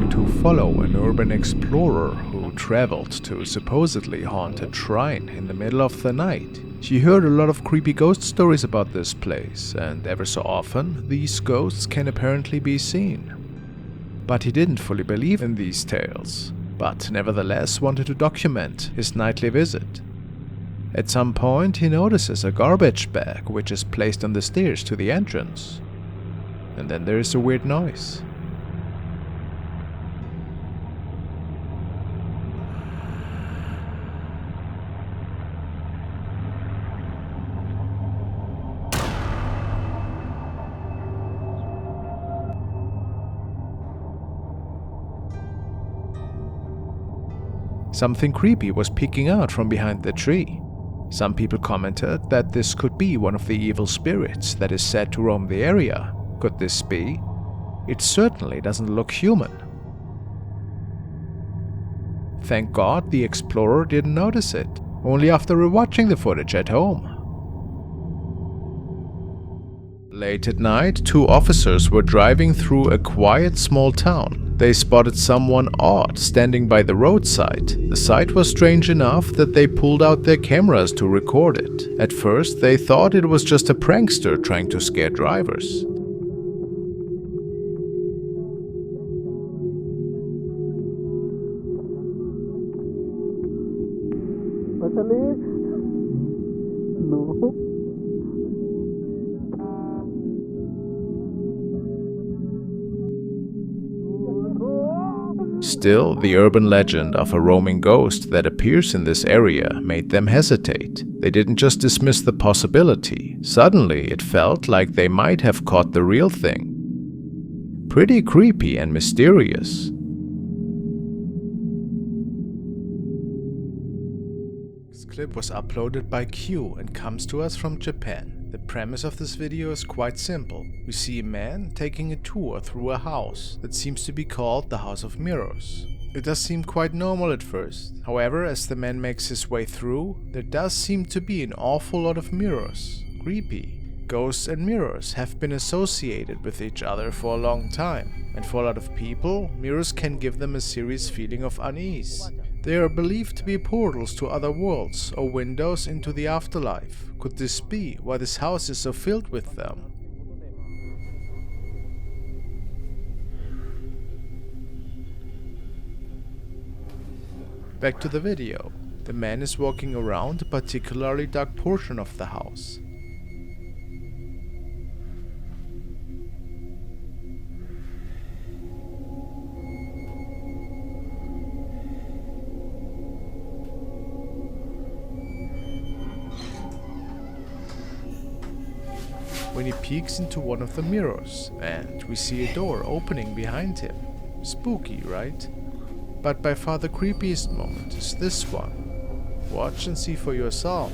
decided to follow an urban explorer who traveled to a supposedly haunted shrine in the middle of the night. She heard a lot of creepy ghost stories about this place, and ever so often, these ghosts can apparently be seen. But he didn't fully believe in these tales, but nevertheless wanted to document his nightly visit. At some point, he notices a garbage bag which is placed on the stairs to the entrance. And then there is a weird noise. Something creepy was peeking out from behind the tree. Some people commented that this could be one of the evil spirits that is said to roam the area. Could this be? It certainly doesn't look human. Thank God the explorer didn't notice it, only after rewatching the footage at home. Late at night, two officers were driving through a quiet small town. They spotted someone odd standing by the roadside. The sight was strange enough that they pulled out their cameras to record it. At first, they thought it was just a prankster trying to scare drivers. No. Still, the urban legend of a roaming ghost that appears in this area made them hesitate. They didn't just dismiss the possibility. Suddenly, it felt like they might have caught the real thing. Pretty creepy and mysterious. This clip was uploaded by Q and comes to us from Japan. The premise of this video is quite simple. We see a man taking a tour through a house that seems to be called the House of Mirrors. It does seem quite normal at first. However, as the man makes his way through, there does seem to be an awful lot of mirrors. Creepy. Ghosts and mirrors have been associated with each other for a long time, and for a lot of people, mirrors can give them a serious feeling of unease. They are believed to be portals to other worlds or windows into the afterlife. Could this be why this house is so filled with them? Back to the video. The man is walking around a particularly dark portion of the house. When he peeks into one of the mirrors, and we see a door opening behind him. Spooky, right? But by far the creepiest moment is this one. Watch and see for yourself.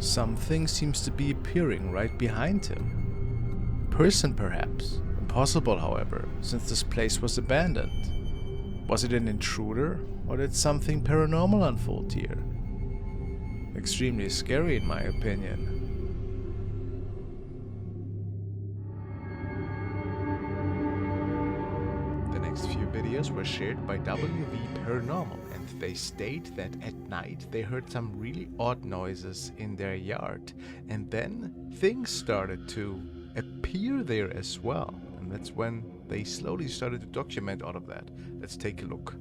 Something seems to be appearing right behind him. A person, perhaps. Impossible, however, since this place was abandoned. Was it an intruder, or did something paranormal unfold here? Extremely scary, in my opinion. The next few videos were shared by WV Paranormal, and they state that at night they heard some really odd noises in their yard, and then things started to appear there as well, and that's when they slowly started to document all of that. Let's take a look.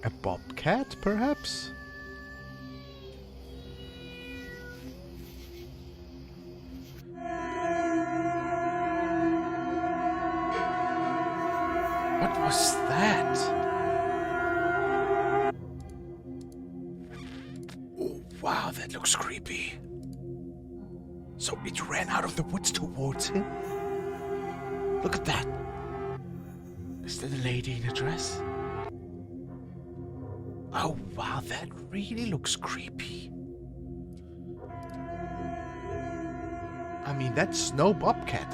A bobcat, perhaps? What was that? Oh, wow, that looks creepy. So it ran out of the woods towards him? Look at that. Is that a lady in a dress? Oh, wow, that really looks creepy. I mean, that's no bobcat.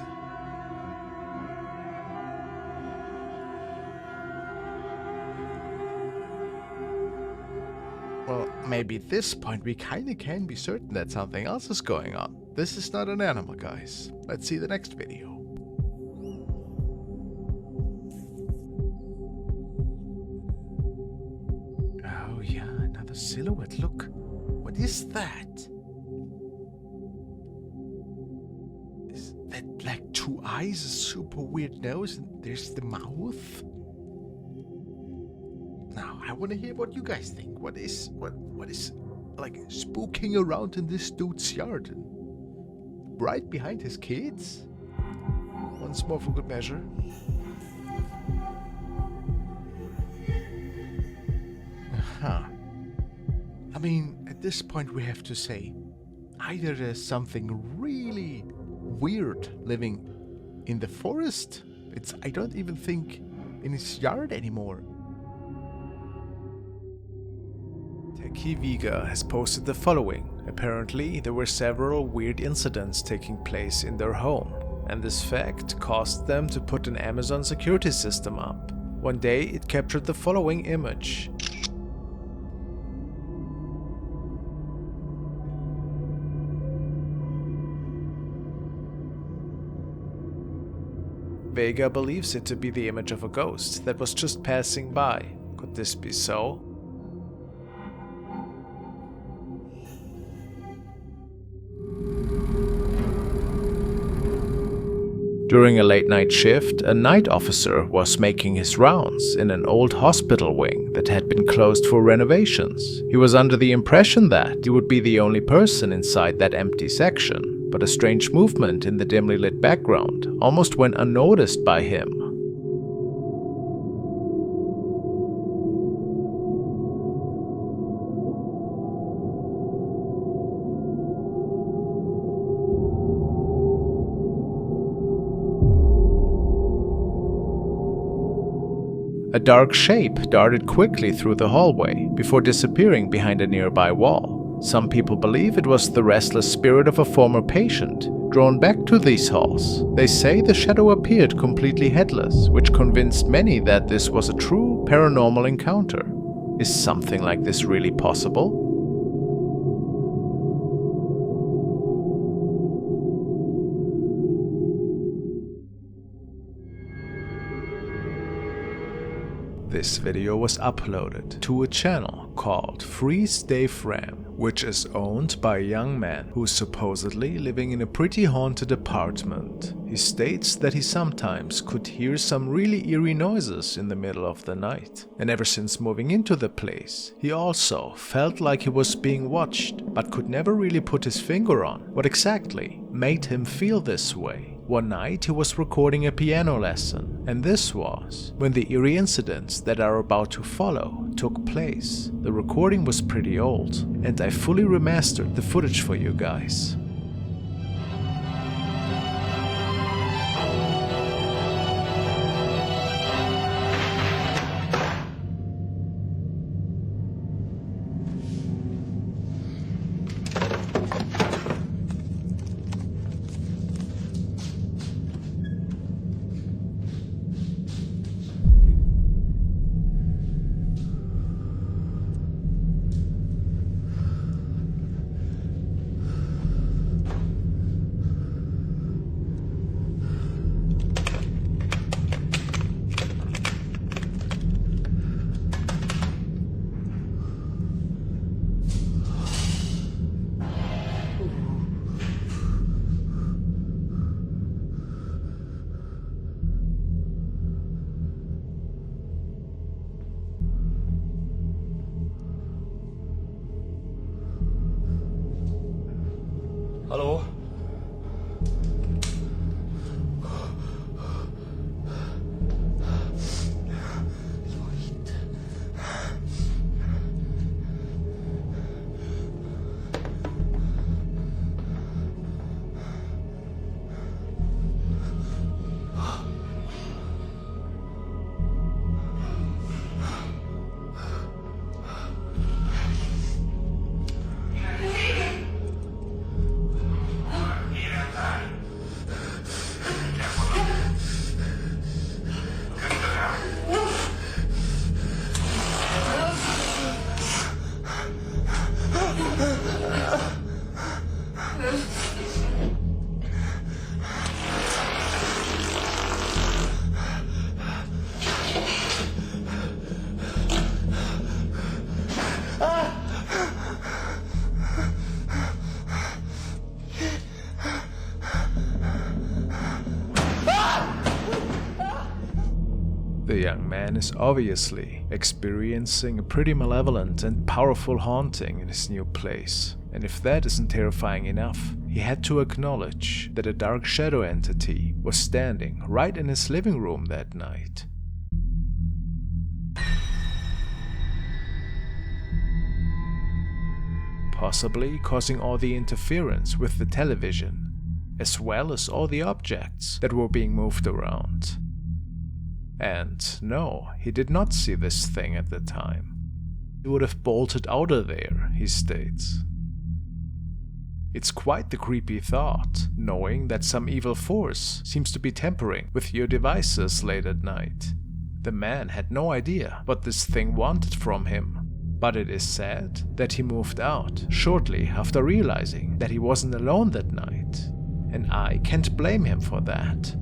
Well, maybe at this point we kinda can be certain that something else is going on. This is not an animal, guys. Let's see the next video. Oh yeah, another silhouette. Look, what is that? Is that like two eyes, a super weird nose, and there's the mouth? Now, I want to hear what you guys think. What is like spooking around in this dude's yard? And right behind his kids? Once more for good measure. Huh. I mean, at this point we have to say, either there's something really weird living in the forest. I don't even think in his yard anymore. Viga has posted the following. Apparently, there were several weird incidents taking place in their home, and this fact caused them to put an Amazon security system up. One day, it captured the following image. Vega believes it to be the image of a ghost that was just passing by. Could this be so? During a late-night shift, a night officer was making his rounds in an old hospital wing that had been closed for renovations. He was under the impression that he would be the only person inside that empty section, but a strange movement in the dimly lit background almost went unnoticed by him. A dark shape darted quickly through the hallway before disappearing behind a nearby wall. Some people believe it was the restless spirit of a former patient, drawn back to these halls. They say the shadow appeared completely headless, which convinced many that this was a true paranormal encounter. Is something like this really possible? This video was uploaded to a channel called FrostmareTV, which is owned by a young man who is supposedly living in a pretty haunted apartment. He states that he sometimes could hear some really eerie noises in the middle of the night. And ever since moving into the place, he also felt like he was being watched, but could never really put his finger on what exactly made him feel this way. One night he was recording a piano lesson, and this was when the eerie incidents that are about to follow took place. The recording was pretty old, and I fully remastered the footage for you guys. Hallo? The young man is obviously experiencing a pretty malevolent and powerful haunting in his new place. And if that isn't terrifying enough, he had to acknowledge that a dark shadow entity was standing right in his living room that night. Possibly causing all the interference with the television, as well as all the objects that were being moved around. And no, he did not see this thing at the time. He would have bolted out of there, he states. It's quite the creepy thought, knowing that some evil force seems to be tampering with your devices late at night. The man had no idea what this thing wanted from him, but it is said that he moved out shortly after realizing that he wasn't alone that night, and I can't blame him for that.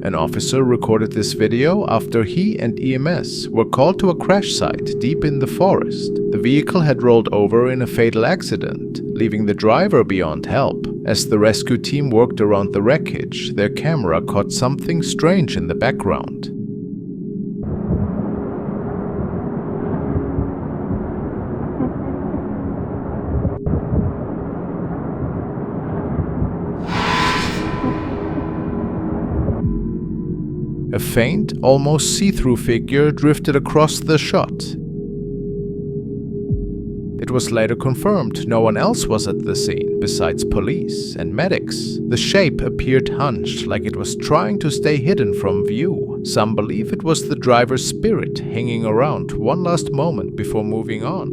An officer recorded this video after he and EMS were called to a crash site deep in the forest. The vehicle had rolled over in a fatal accident, leaving the driver beyond help. As the rescue team worked around the wreckage, their camera caught something strange in the background. A faint, almost see-through figure drifted across the shot. It was later confirmed no one else was at the scene besides police and medics. The shape appeared hunched, like it was trying to stay hidden from view. Some believe it was the driver's spirit hanging around one last moment before moving on.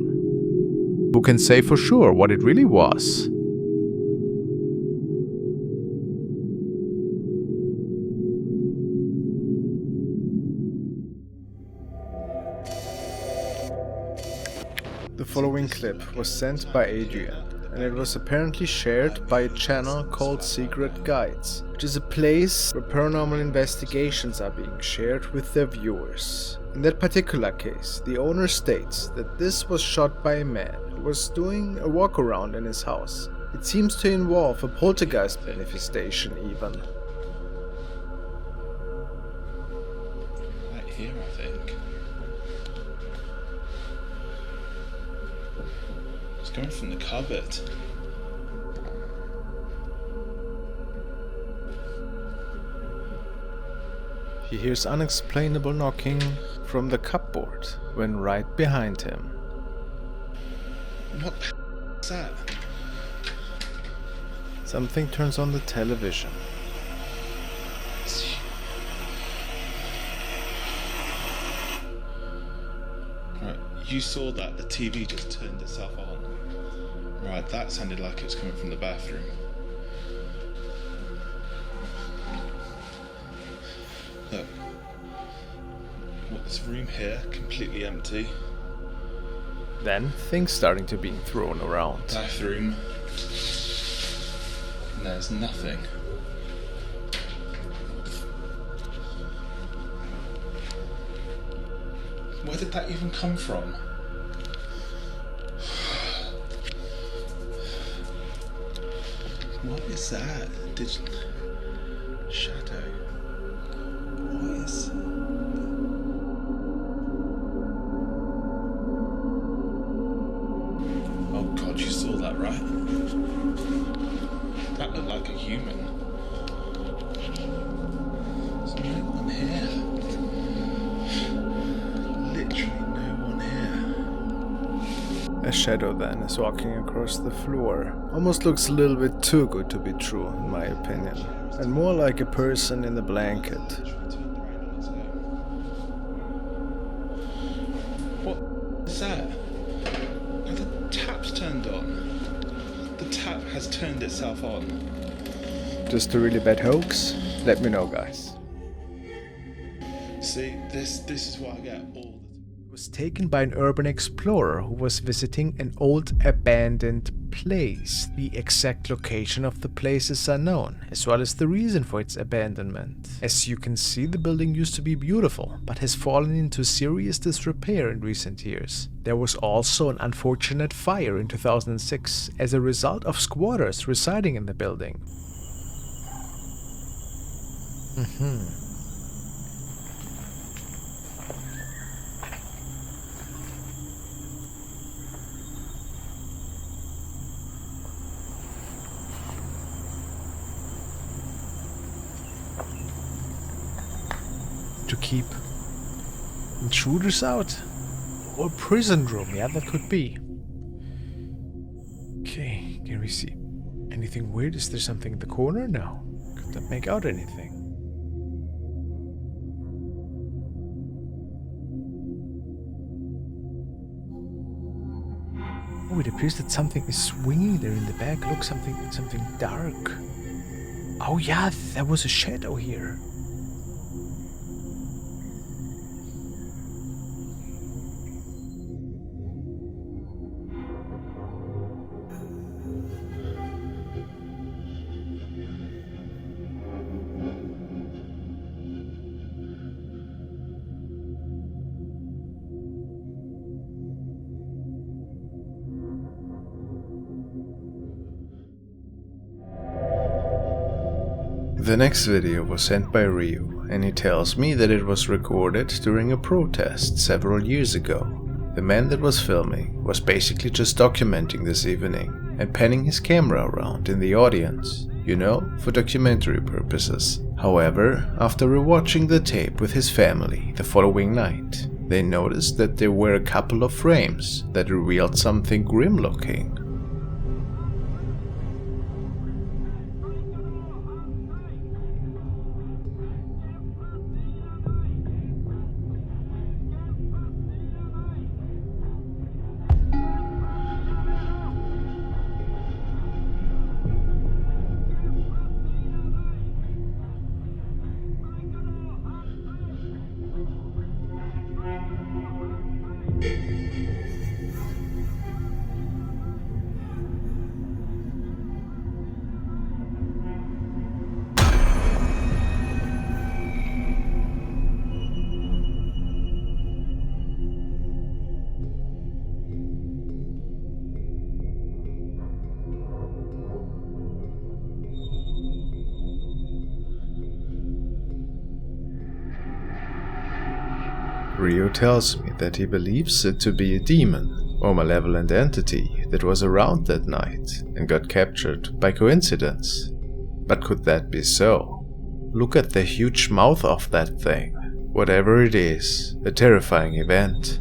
Who can say for sure what it really was? The following clip was sent by Adrian, and it was apparently shared by a channel called Secret Guides, which is a place where paranormal investigations are being shared with their viewers. In that particular case, the owner states that this was shot by a man who was doing a walk around in his house. It seems to involve a poltergeist manifestation even. Right here, I think. Going from the cupboard. He hears unexplainable knocking from the cupboard when right behind him. What the is that? Something turns on the television. Right, you saw that, the TV just turned itself on. Right, that sounded like it was coming from the bathroom. Look. What, this room here, completely empty. Then things starting to be thrown around. Bathroom. And there's nothing. Where did that even come from? What is that? Shadow. What is... saw that, right? That looked like a human. There's no one here. Literally no one here. A shadow then is walking across the floor. Almost looks a little bit too good to be true, in my opinion. And more like a person in a blanket. What is that? Now the tap's turned on. The tap has turned itself on. Just a really bad hoax? Let me know, guys. See, this is what I get all the time. It was taken by an urban explorer who was visiting an old abandoned place. The exact location of the place is unknown, as well as the reason for its abandonment. As you can see, the building used to be beautiful, but has fallen into serious disrepair in recent years. There was also an unfortunate fire in 2006 as a result of squatters residing in the building. To keep intruders out? Or prison room, yeah, that could be. Okay, can we see anything weird? Is there something in the corner? No. Could not make out anything. Oh, it appears that something is swinging there in the back. Look, something dark. Oh yeah, there was a shadow here. The next video was sent by Rio, and he tells me that it was recorded during a protest several years ago. The man that was filming was basically just documenting this evening and panning his camera around in the audience, you know, for documentary purposes. However, after rewatching the tape with his family the following night, they noticed that there were a couple of frames that revealed something grim looking. Rio tells me that he believes it to be a demon or malevolent entity that was around that night and got captured by coincidence. But could that be so? Look at the huge mouth of that thing. Whatever it is, a terrifying event.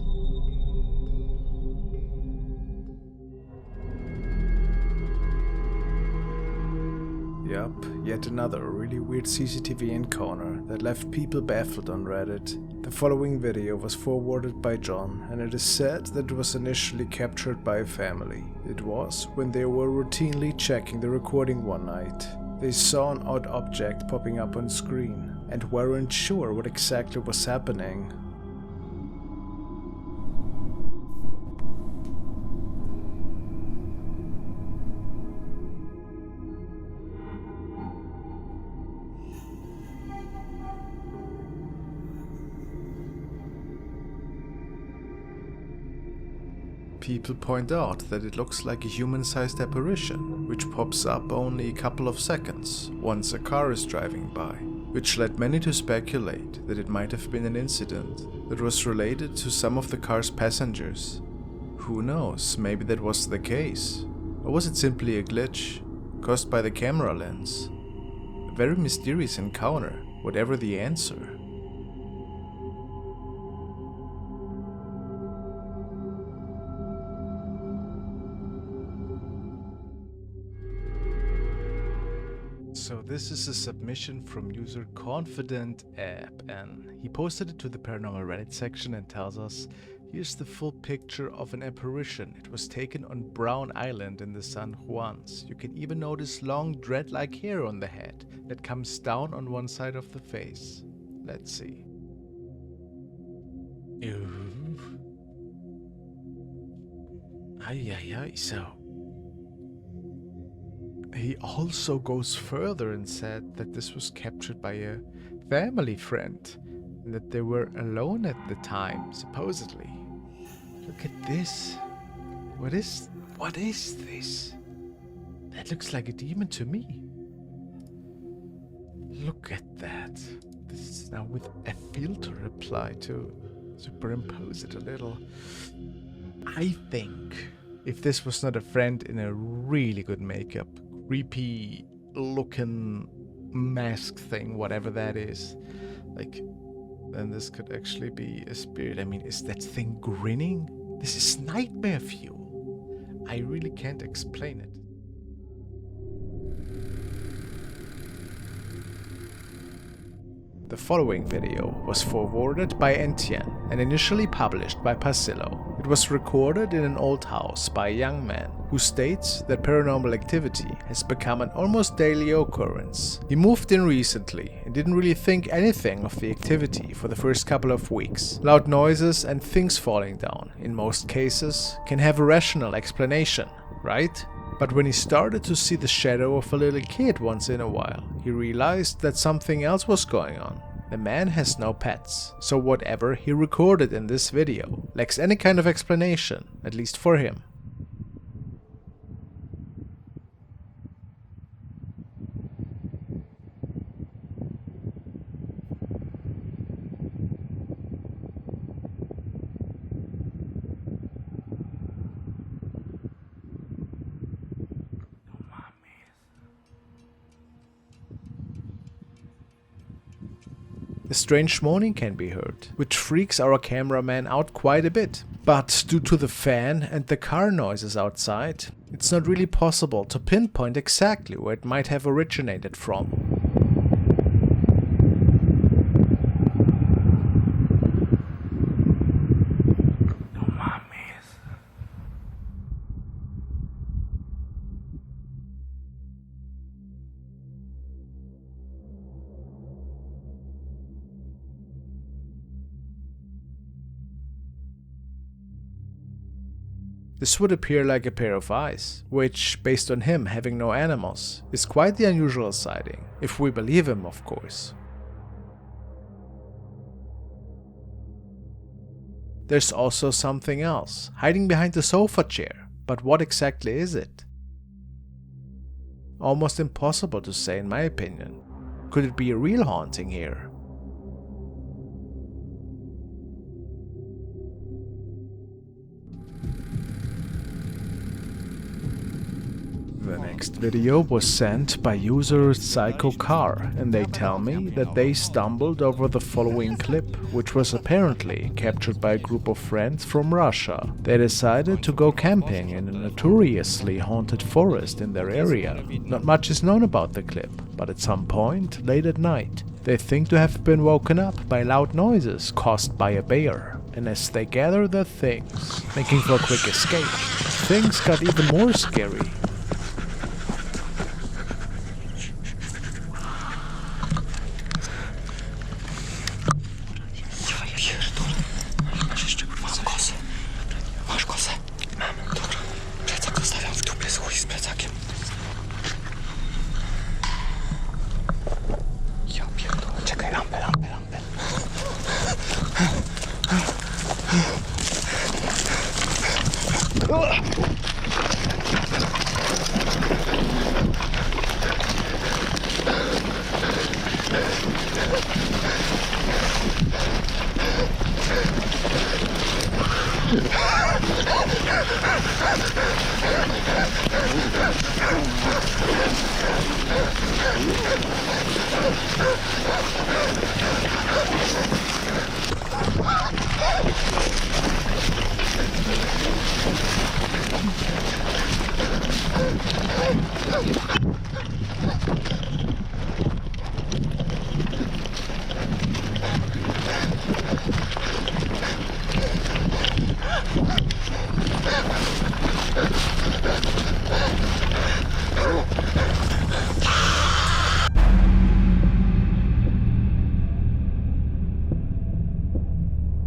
Yup, yet another really weird CCTV encounter that left people baffled on Reddit. The following video was forwarded by John, and it is said that it was initially captured by a family. It was when they were routinely checking the recording one night. They saw an odd object popping up on screen, and weren't sure what exactly was happening. People point out that it looks like a human-sized apparition, which pops up only a couple of seconds once a car is driving by, which led many to speculate that it might have been an incident that was related to some of the car's passengers. Who knows, maybe that was the case. Or was it simply a glitch caused by the camera lens? A very mysterious encounter, whatever the answer. So this is a submission from user Confident App, and he posted it to the paranormal Reddit section and tells us, here's the full picture of an apparition. It was taken on Brown Island in the San Juans. You can even notice long dread-like hair on the head that comes down on one side of the face. Let's see. So he also goes further and said that this was captured by a family friend and that they were alone at the time, supposedly. Look at this. What is this? That looks like a demon to me. Look at that. This is now with a filter applied to superimpose it a little. I think if this was not a friend in a really good makeup, creepy looking mask thing, whatever that is, like, then this could actually be a spirit. I mean, is that thing grinning? This is nightmare fuel. I really can't explain it. The following video was forwarded by Entienne and initially published by Pasillo. It was recorded in an old house by a young man who states that paranormal activity has become an almost daily occurrence. He moved in recently and didn't really think anything of the activity for the first couple of weeks. Loud noises and things falling down, in most cases, can have a rational explanation, right? But when he started to see the shadow of a little kid once in a while, he realized that something else was going on. The man has no pets, so whatever he recorded in this video lacks any kind of explanation, at least for him. A strange moaning can be heard, which freaks our cameraman out quite a bit. But due to the fan and the car noises outside, it's not really possible to pinpoint exactly where it might have originated from. This would appear like a pair of eyes, which, based on him having no animals, is quite the unusual sighting, if we believe him, of course. There's also something else, hiding behind the sofa chair, but what exactly is it? Almost impossible to say in my opinion. Could it be a real haunting here? The next video was sent by user PsychoCar, and they tell me that they stumbled over the following clip, which was apparently captured by a group of friends from Russia. They decided to go camping in a notoriously haunted forest in their area. Not much is known about the clip, but at some point, late at night, they think to have been woken up by loud noises caused by a bear. And as they gather their things, making for a quick escape, things got even more scary.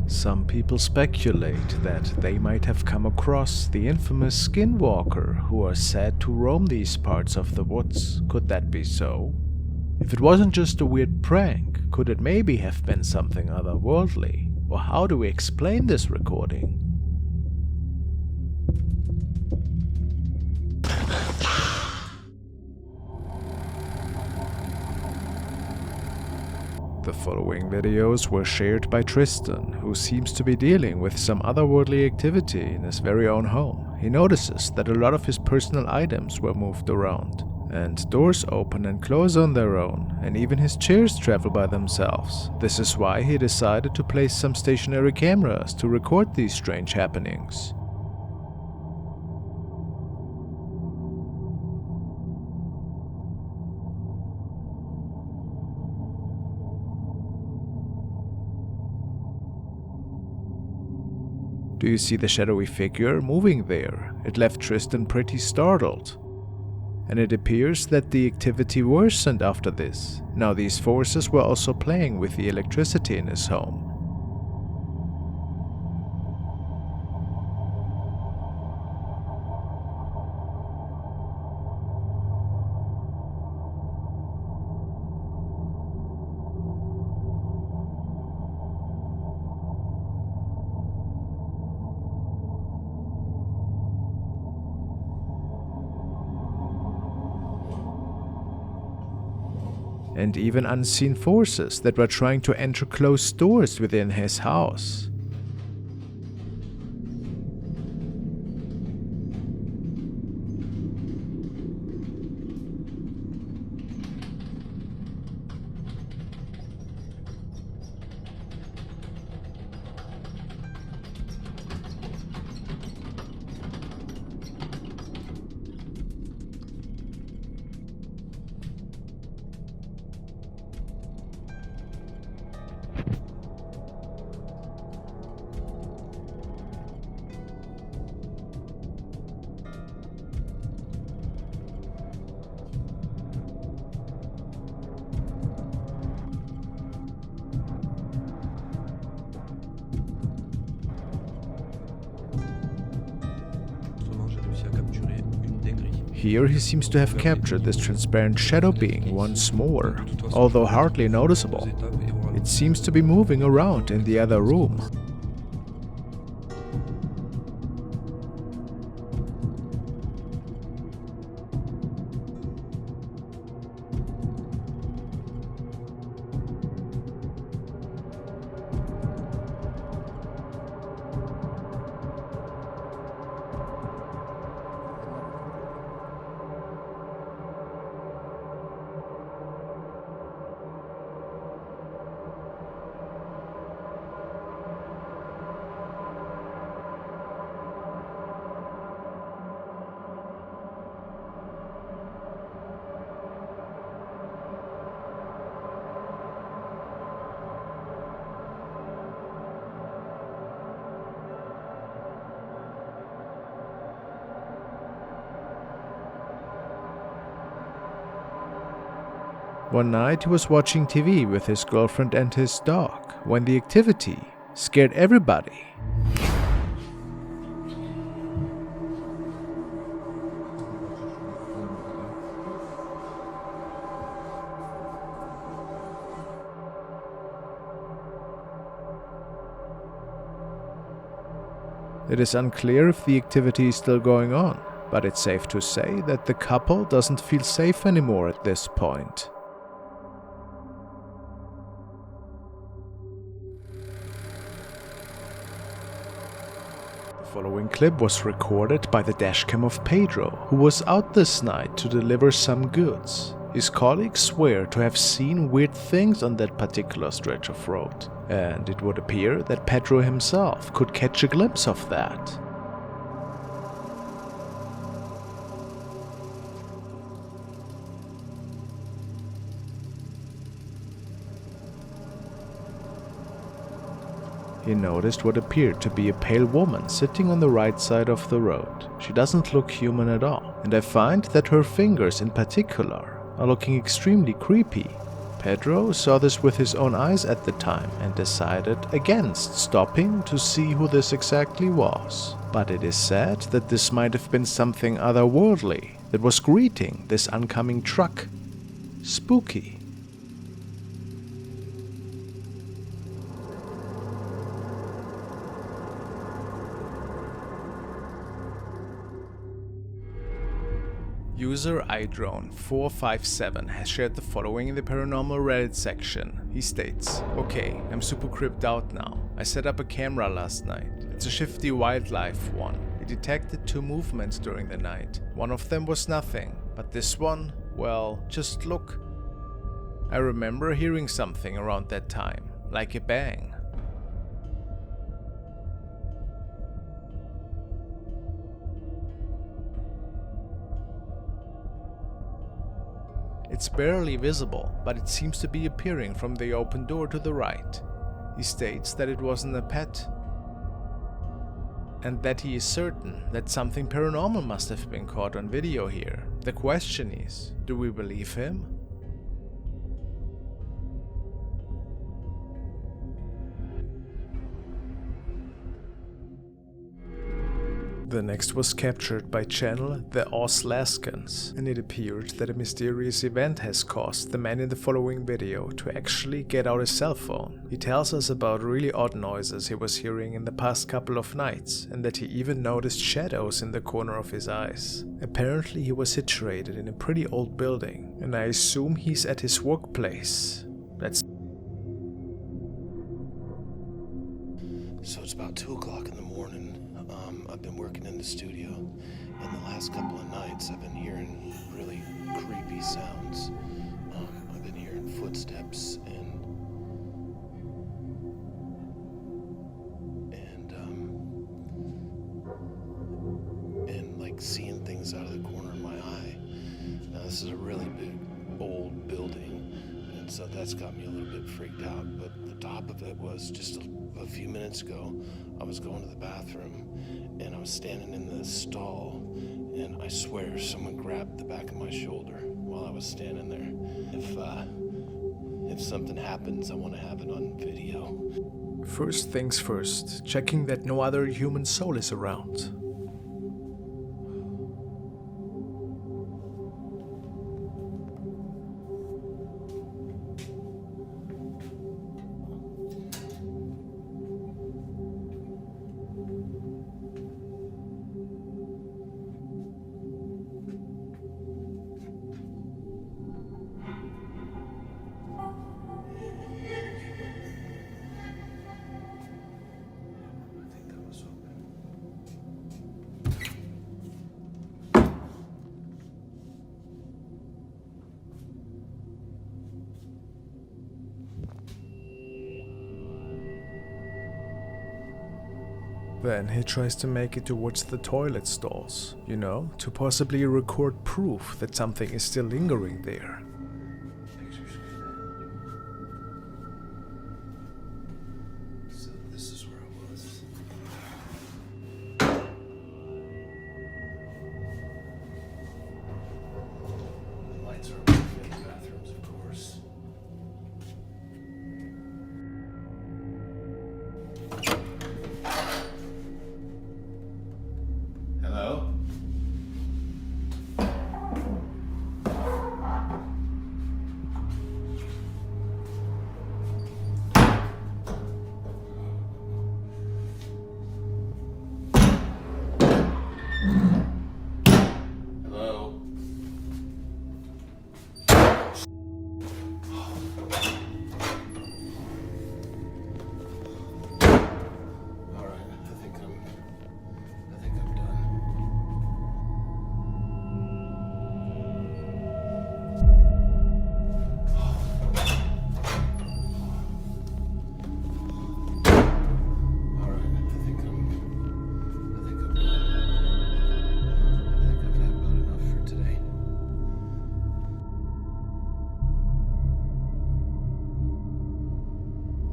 Some people speculate that they might have come across the infamous skinwalker who are said to roam these parts of the woods. Could that be so? If it wasn't just a weird prank, could it maybe have been something otherworldly? Or how do we explain this recording? The following videos were shared by Tristan, who seems to be dealing with some otherworldly activity in his very own home. He notices that a lot of his personal items were moved around, and doors open and close on their own, and even his chairs travel by themselves. This is why he decided to place some stationary cameras to record these strange happenings. Do you see the shadowy figure moving there? It left Tristan pretty startled. And it appears that the activity worsened after this. Now these forces were also playing with the electricity in his home. And even unseen forces that were trying to enter closed doors within his house. Here he seems to have captured this transparent shadow being once more, although hardly noticeable. It seems to be moving around in the other room. One night he was watching TV with his girlfriend and his dog, when the activity scared everybody. It is unclear if the activity is still going on, but it's safe to say that the couple doesn't feel safe anymore at this point. Following clip was recorded by the dashcam of Pedro, who was out this night to deliver some goods. His colleagues swear to have seen weird things on that particular stretch of road, and it would appear that Pedro himself could catch a glimpse of that. He noticed what appeared to be a pale woman sitting on the right side of the road. She doesn't look human at all, and I find that her fingers in particular are looking extremely creepy. Pedro saw this with his own eyes at the time and decided against stopping to see who this exactly was. But it is said that this might have been something otherworldly that was greeting this oncoming truck. Spooky. User iDrone457 has shared the following in the paranormal Reddit section. He states, "Okay, I'm super creeped out now. I set up a camera last night. It's a shifty wildlife one. It detected 2 movements during the night. One of them was nothing, but this one, well, just look. I remember hearing something around that time, like a bang. It's barely visible, but it seems to be appearing from the open door to the right." He states that it wasn't a pet, and that he is certain that something paranormal must have been caught on video here. The question is, do we believe him? The next was captured by channel The Oslaskans, and it appeared that a mysterious event has caused the man in the following video to actually get out his cell phone. He tells us about really odd noises he was hearing in the past couple of nights, and that he even noticed shadows in the corner of his eyes. Apparently he was situated in a pretty old building, and I assume he's at his workplace. So it's about 2 o'clock in the morning. I've been working in the studio, and the last couple of nights I've been hearing really creepy sounds. I've been hearing footsteps and like seeing things out of the corner of my eye. Now this is a really big old building, and so that's got me a little bit freaked out. But the top of it was just a few minutes ago, I was going to the bathroom and I was standing in the stall, and I swear someone grabbed the back of my shoulder while I was standing there. If something happens, I want to have it on video. First things first, checking that no other human soul is around. Then he tries to make it towards the toilet stalls, you know, to possibly record proof that something is still lingering there. So this is where I was. The lights are on in the bathrooms, of course. Hello?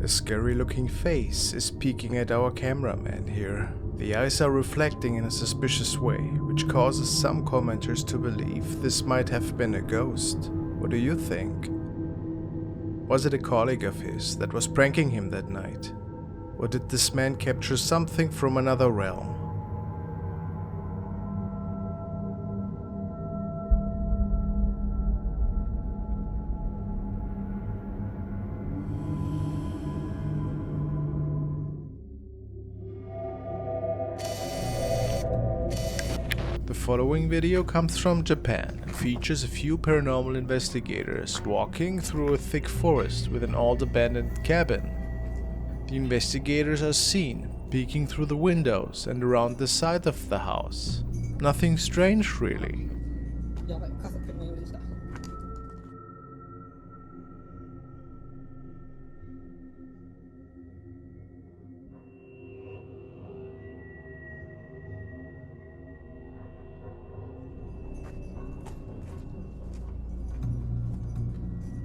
A scary looking face is peeking at our cameraman here. The eyes are reflecting in a suspicious way, which causes some commenters to believe this might have been a ghost. What do you think? Was it a colleague of his that was pranking him that night? Or did this man capture something from another realm? The following video comes from Japan and features a few paranormal investigators walking through a thick forest with an old abandoned cabin. The investigators are seen peeking through the windows and around the side of the house. Nothing strange really.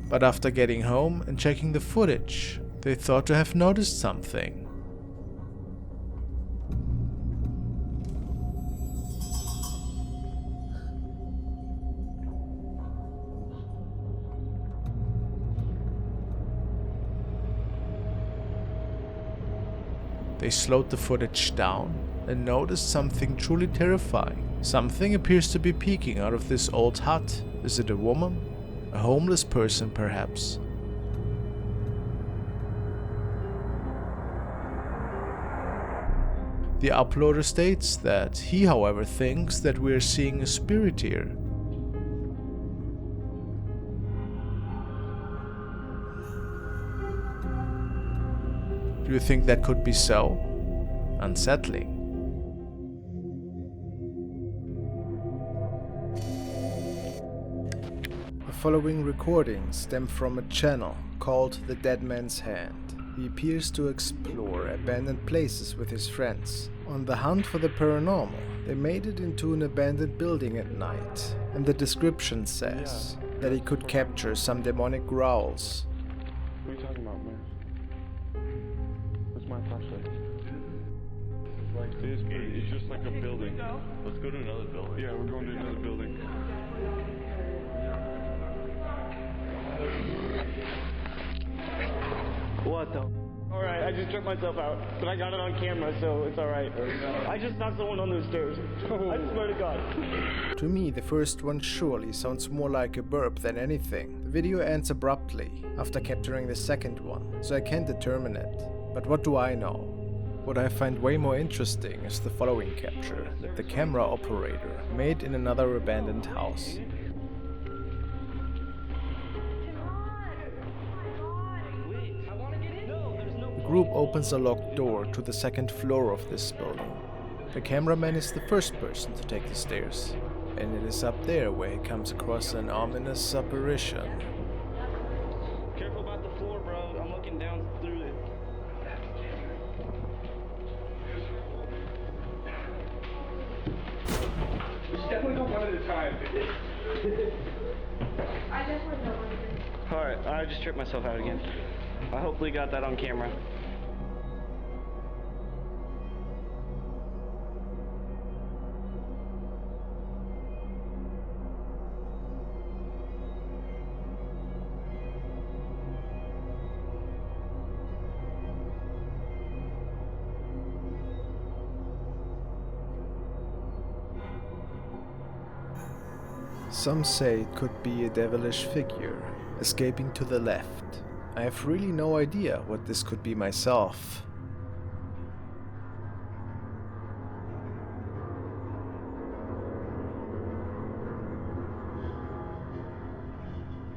But after getting home and checking the footage, they thought to have noticed something. They slowed the footage down and noticed something truly terrifying. Something appears to be peeking out of this old hut. Is it a woman? A homeless person, perhaps? The uploader states that he, however, thinks that we are seeing a spirit here. Do you think that could be so? Unsettling. The following recordings stem from a channel called The Dead Man's Hand. He appears to explore abandoned places with his friends. On the hunt for the paranormal, they made it into an abandoned building at night, and the description says that he could capture some demonic growls. What are you talking about, man? Where's my flashlight? It's just like a building. Let's go to another building. Yeah, we're going to another building. What the? Alright, I just tripped myself out, but I got it on camera, so it's alright. I just knocked someone on those stairs. I swear to God. To me, the first one surely sounds more like a burp than anything. The video ends abruptly after capturing the second one, so I can't determine it. But what do I know? What I find way more interesting is the following capture that the camera operator made in another abandoned house. The group opens a locked door to the second floor of this building. The cameraman is the first person to take the stairs, and it is up there where he comes across an ominous apparition. Careful about the floor, bro. I'm looking down through it. We should definitely go one at a time. I definitely don't want to. Alright, I just tripped myself out again. I hopefully got that on camera. Some say it could be a devilish figure, escaping to the left. I have really no idea what this could be myself.